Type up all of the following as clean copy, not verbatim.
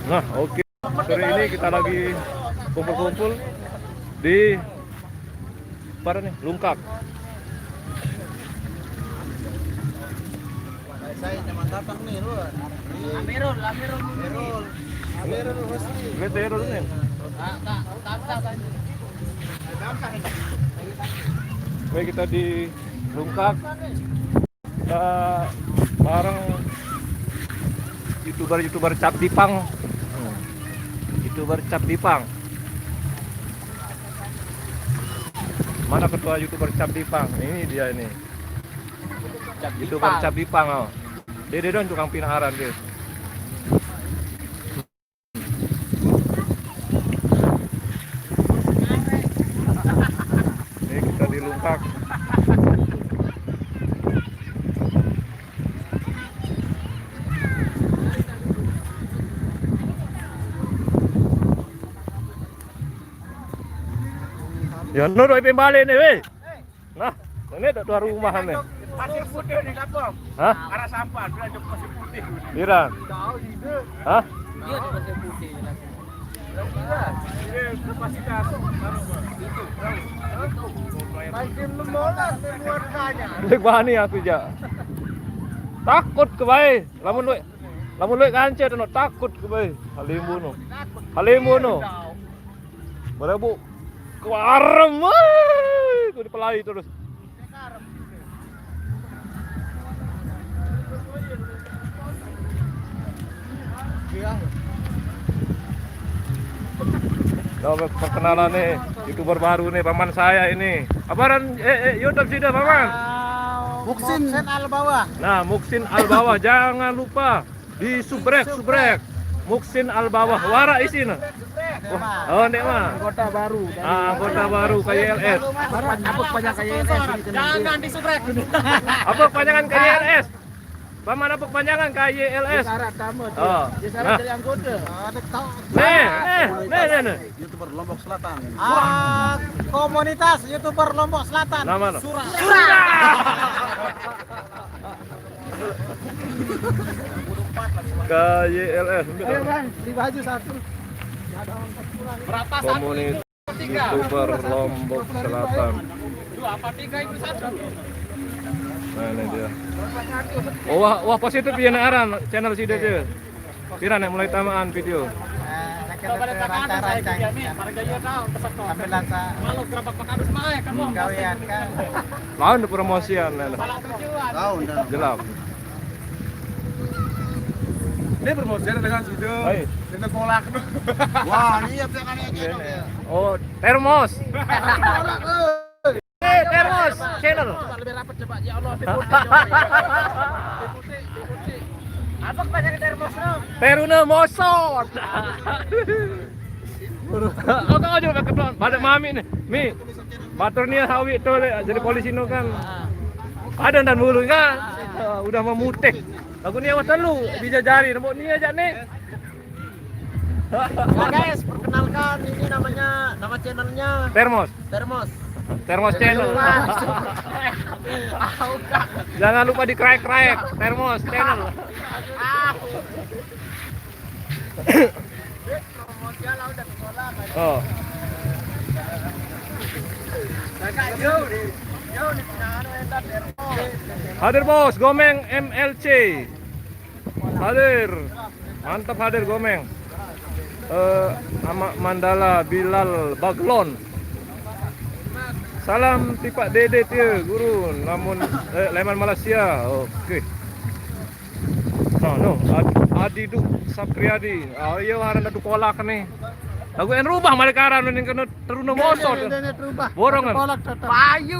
Nah, oke. Sore ini kita lagi kumpul-kumpul di mana nih? Lungkak. Saya zaman datang nih, Rul. Amirul. Bete dulu nih. Baik, kita di Lungkak. Kita bareng YouTuber Cap Dipang. YouTuber Cap Dipang. Mana ketua YouTuber Cap Dipang? Ini dia ini. YouTuber Cap Dipang. Oh. Dede dong tukang pinaharan dia. Ini kita di Lungkak. Ya no doi balik nih, weh. Nah, ini ada tuan rumahan nih. Pasir putih nih, Kapom. Hah? Arah sampah, dia ada pasir putih. Iran. Hah? Iya, di pasir putih. Iya, pasir kasar. Pasir lemola, buat kanya. Lek bani aku ja. Takut ke bae. Lamun lek kancet no takut ke bae. Halimbu no. Berebu. Kewarem. Ku dipelai terus. Nah, perkenalan nih, YouTuber baru nih, paman saya ini. Apaan YouTube sih dah, paman? Muksin Al-Bawah. Nah, Muksin Al-Bawah, jangan lupa di subrek. Muksin Al-Bawah, wara isina. Oh, nek mah. Kota baru. Anggota baru KYLS. Apa banyak KYLS? Jangan di subrek. Apa kepanjangan KYLS? Paman apa kepanjangan KYLS? Syarat tamu. Oh. Syarat dari anggota. Nih. YouTuber Lombok Selatan. Komunitas YouTuber Lombok Selatan. Nama no? Surah. KYLS. Ayo Bang, di baju satu. Berapa Komunitas YouTuber Lombok Selatan. Apa tiga itu satu? Nah, ini dia. Oh, wah positif ya aran channel si dia. Pira nek mulai tamaan video. Rancang-rancang. Sampai lansa. Malu gerabak pakadus mae kan. Gawean kan. Lawan promosian. Tahu Jelap. Ini promosian dengan video. Dengan kolak. Wah, iya jangan aja. Oh, termos. Termos channel. Lebih rapat coba ya Allah. Apa kebanyakan termos no? Teruna mosot. Oh, kau juga keton. Pada mami nih. Mi. Baturnya hawi tuh jadi polisi no kan. Ada dan bulu kan. Udah memutek. Aku ni awas lu dijajari nombor ni aja nih. Ya guys, perkenalkan ini nama channelnya Termos. Termos channel. Jangan lupa di crack Termos channel. Oh. Hadir bos, Gomeng MLC. Hadir. Mantap hadir Gomeng. Mandala Bilal Baglon. Salam tipak Dede tia guru namun Leman Malaysia. Okey. No. Adidu Sapriadi. Iya aran adu kolak nih. Lagu en rubah mereka aran ning kena teruna mosot. Borongan. Payu.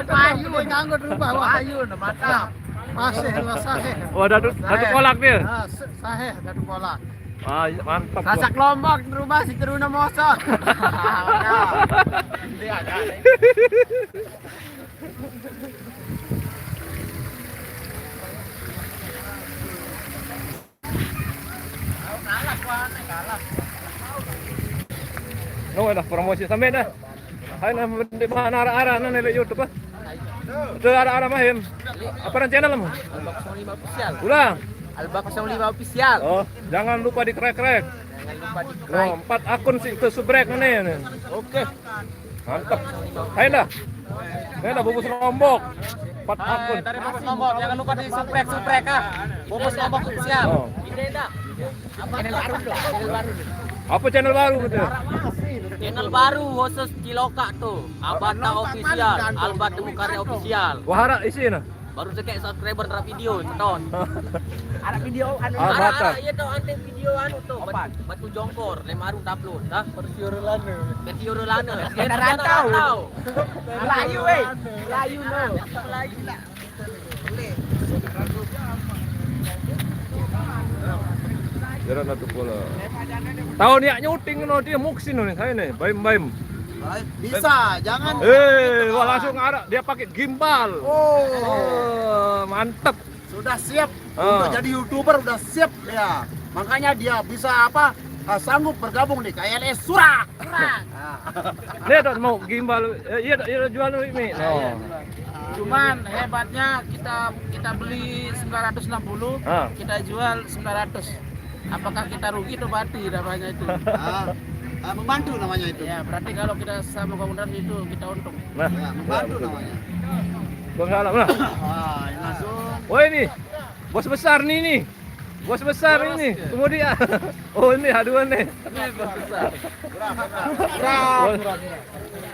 Payu nganggo rubah payu mantap. Masih. Oh, dadu kolak dia. Sahih dadu kolak. Mantap. Kasak Lombok rumah si teruna mosot. Ini ada. Kalah. No, dah promosi sampai dah. Hai na di mana arah-arah na nilai YouTube ah. Itu arah-arah mahim. Apa channel mu? Unboxing 5 official. Ulang. Alba 05 official. Oh, jangan lupa dikrek-krek. Jangan lupa di Oh, 4 akun sih ke subrek nih. Oke. Mantap. Ayo dah. Ayo dah bungkus lombok. 4 akun. Dari Bobos Lombok, jangan lupa di subrek ah. Bobos Lombok official. Oh. Ini dah. Channel baru dong, channel baru. Apa channel baru betul? Channel baru khusus Kiloka tuh. Abata official, Alba Temukarya official. Wahara isi nah. Baru sekek subscriber ter video, ton. Ada video anu. Abata. Iya tuh ante video anu tuh. Batu jongkor, lemaru upload, dah. Versi Orlane. Kita rantau. Layu weh. Layu no. Layu lah. Jalan satu bola. Tahun ya nyuting no dia muksin nih saya nih, baim. Bisa, jangan. Wah langsung ada dia pakai gimbal. Oh, mantep. Sudah siap Ah. untuk jadi YouTuber, udah siap ya. Makanya dia bisa apa? Sanggup bergabung di KLS Surak. Dia tuh mau gimbal. Iya jual ini. Oh. Cuman hebatnya kita beli 960, Ah. kita jual 900. Apakah kita rugi atau mati namanya itu? Membantu namanya itu. Ya, berarti kalau kita sama komunitas itu kita untung. Nah, Ya, membantu namanya. Bang salam lah. Wah, ini langsung. Oh ini bos besar nih. Bos besar ini. Kemudian oh ini haduan nih.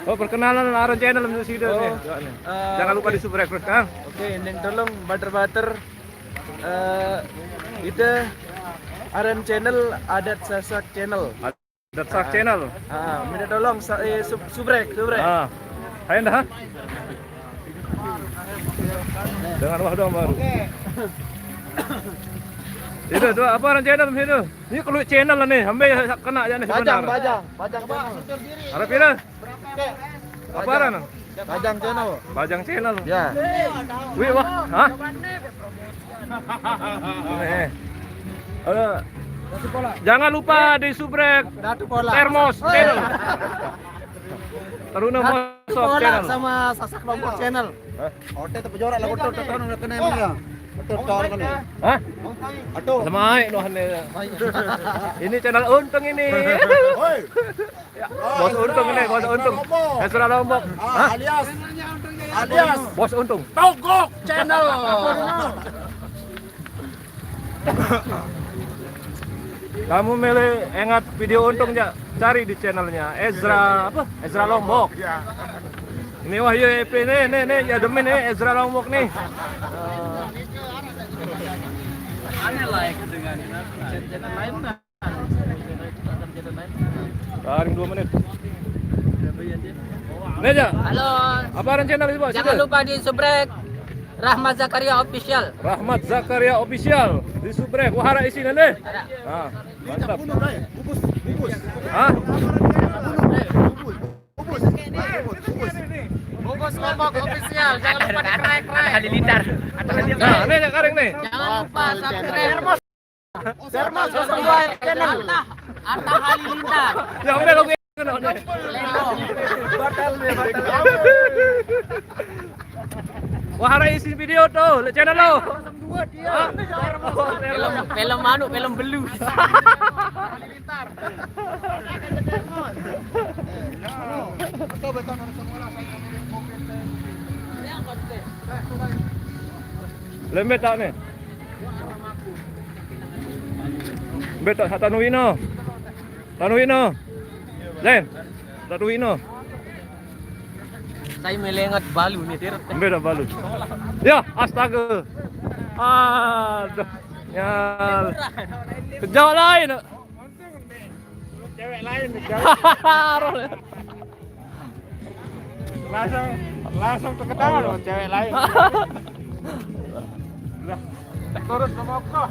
Oh perkenalan Aron channel menurut sido nih. Jangan lupa di subscribe kan. Oke, dan tolong butter itu Aren channel Adat Sasak channel. Datsak channel. Minta tolong subrek. Ah. Ayo dah. Dengan wah dong baru. Itu tuh apa Aron channel itu? Ini keluar channel lah nih, sampai kena aja nih sebentar. Bajang Harap pira? Apa Aron? Bajang channel. Bajang channel. Ya. Wih wah, hah? Nih. Jangan lupa di subrek Datu Pola. Termos channel. Taruna Mosok channel. Sama Sasak Lombok channel. Ote tu pejorak lah betul tu tahun kena emang ya. Betul tahun kan. Hah? Aduh. Sama aik loh ini channel untung ini. Oi. Bos untung ini, bos untung. Esra Lombok. Hah? Alias Bos untung. Togok channel. Kamu milih ingat video untung ya, cari di channelnya Ezra apa? Ezra Lombok. Ini Wahyu EP nih ya demen nih Ezra Lombok nih. Aneh lah ya dengan channel lain nah. Tarik 2 menit. Nih aja. Halo. Apa channel itu, Bos? Jangan lupa di subrek Rahmat Zakaria official. Rahmat Zakaria official di subrek. Wahara isi nanti. Ah, mantap. Bubus. Hah? Bobos Lombok official. Jangan lupa di krek. Halilintar. Nah, ini aja karing nih. Jangan lupa subscribe. Termos 02 channel. Arta Halilintar. Ya udah lo kena nih. Batal. Wahara isi video tuh, channel lo. Film belu. Lembet tak nih? Lembet tak Tanuino? Len, Tanuino. Saya melengat balu nih, Tir. Lembet tak balu? Ya, astaga. Aduh, nyal. Kejauh lain. Cewek lain langsung terketawa loh cewek lain. Turut sama kok.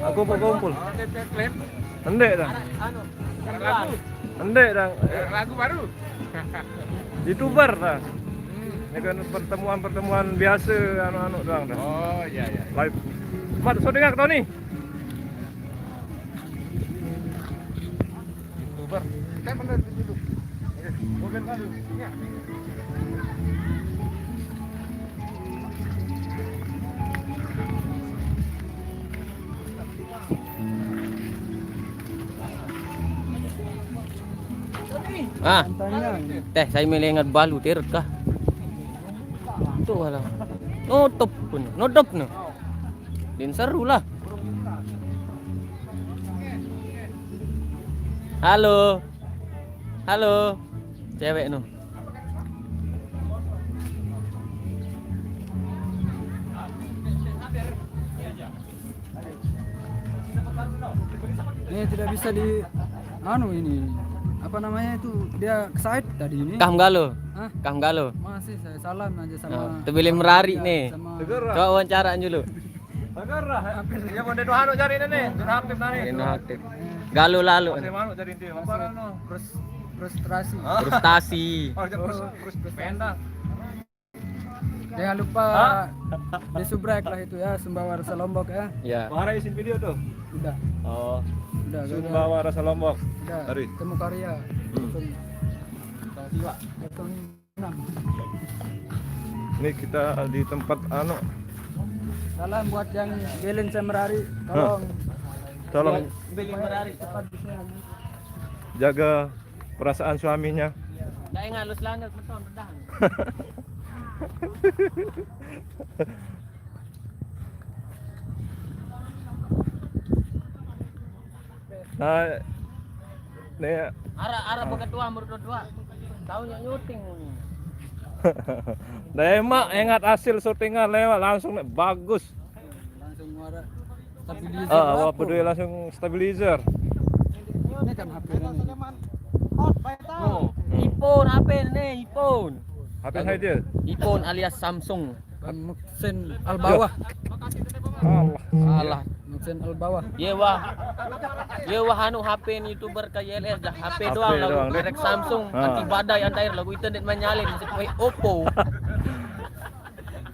Aku kumpul. Endek dah. Endek dah. Lagu baru. YouTuber dah. Ini kan pertemuan biasa anu-anu doang dah. Oh iya. Live. Mat, so dengar kau ni? Bar. Kan bener dulu. Mobil baru. Ya. Ah, teh saya melengat balu terut kah? Tuh lah. Nutup pun, nutup no. Din seru lah. Halo. Halo. Cewek no. Ini tidak bisa di ini apa namanya itu dia excited tadi ini. Kah galo. Hah? Kah galo. Masih saya salam aja sama Tebeli merari nih. sama Coba wawancara dulu. Agarlah. Ya mau dedo anu cari ini. Aktif nani. Ini aktif. Galo lalu. Masih manu cari dia. Apa anu? frustrasi. Frustasi. Oh, terus pendak. Jangan lupa disubrek lah itu ya Sumbawa Rasa Lombok ya. Ya. Bahara isin video tuh. Udah. Oh. Udah. Sumbawa Rasa Lombok. Udah. Hari. Temu karya. Tahun 6. Ini kita di tempat anu. Salam buat yang gelin semerari, tolong Beli merari. cepat bisa. Jaga perasaan suaminya. Kayak ngalus langat beton redah. Nah, nih Arah beketua menurut dua. Tahu yang nyuting. nah emak ingat hasil syutingan lewat langsung nih, bagus. Langsung muara stabilizer. Wah peduli langsung stabilizer. Ini kan HP ini. Oh, iPhone HP nih, iPhone. HP saja. iPhone alias Samsung. Muksin al bawah. Allah. Salah. Muksin al bawah. Ye wah anu HP ni YouTuber ke YLS dah HP HP doang doang, lagu deh. merek Samsung anti badai antair lagu internet menyalin sesuai Oppo.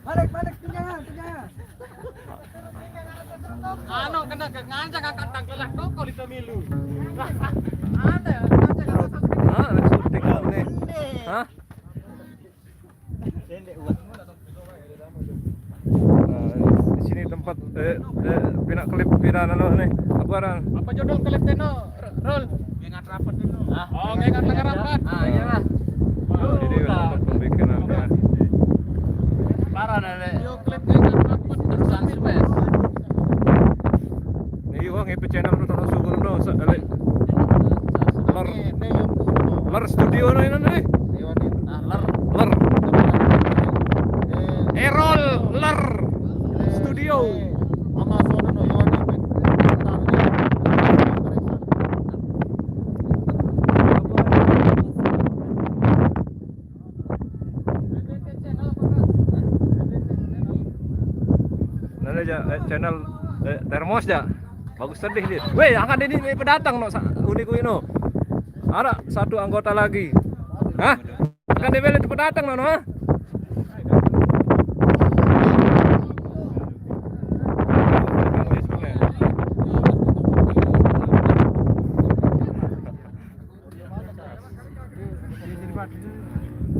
Balik tunjangan. Anu kena ngajak angkat tangkelah toko di pemilu. Syutingan nih. Hah? Di sini tempat pinak klip piran anu nih. Apa ran? Apa judul klip teno? Rol. Ingat rapat dulu. Oh, ingat lengan rapat. Iya lah. Ini tempat pembikinannya. Parah nane. Yo klip ingat rapat terusan Silves. Nih wong IP channel nu tono syukur no sakale. Ler studio no ini nih. Ler. Erol Ler Studio. Nanti aja channel Termos ya. Bagus sedih dia. Weh, angkat ini pendatang no unik no. Ada satu anggota lagi. Hah? Kan dia itu pendatang no, ha?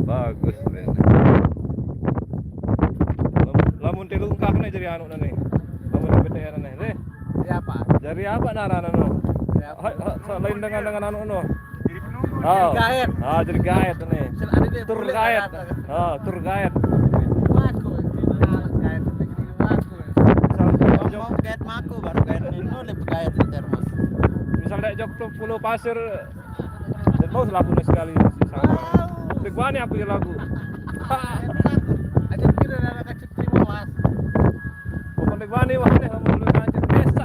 Bagus nih. Lamun telu ungkap nih jadi anu nih. Lamun PTR nih. Deh. Siapa? Jadi apa narana no? Selain dengan anu no. Gaet. Jadi gaet nih. Tur gaet. Tur gaet. Gaet maku baru gaet ini lebih gaet di Termos. Misalnya jok pulau pasir dan mau lagu sekali. Tegwani aku ya lagu. Aja kira anak kecil terima mas. Bukan tegwani wah nih kamu lu aja desa.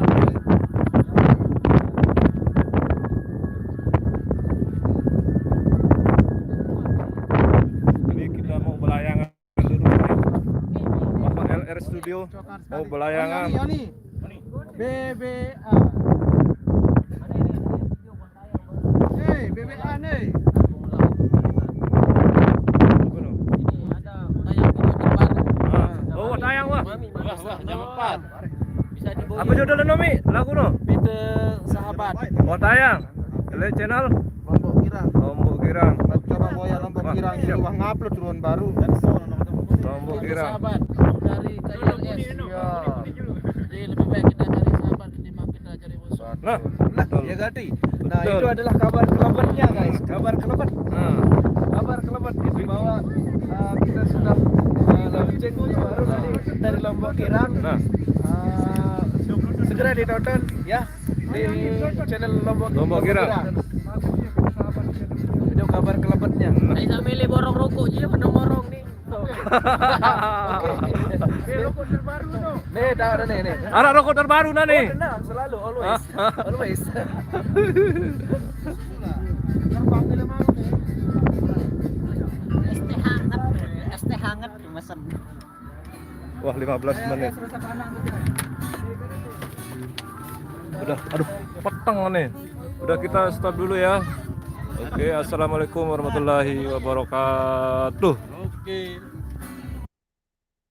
Ini kita mau belayangan dulu nih. Bapak LR Studio mau belayangan. BBA. BBA nih. Oh, tayang wah. Wah, jam 4. Bisa dibawa. Apa judulnya Nomi? Lagu no? Bete sahabat. Oh, tayang. Lihat channel siap. Uang upload turun baru. Lombok Irang. Sahabat dari KLS. Jadi lebih baik kita cari sahabat ketimbang kita cari musuh. Nah, Ya Gati. Nah, Betul. itu adalah kabar kelebatnya guys. Kabar kelebat. nah, Kabar kelebat itu bahwa kita sudah launching baru dari Lombok Irang. nah, Segera ditonton ya di channel Lombok Irang. Itu kabar kelebatnya. Saya tak milih borong rokok je mana borong ni. Nih, dah ada nih. Ada rokok terbaru nah nih. Tenang, selalu always. Always. ST hangat mesen. Wah, 15 menit. Udah, aduh, petang nih. Udah kita stop dulu ya. Oke, assalamualaikum warahmatullahi wabarakatuh. Oke.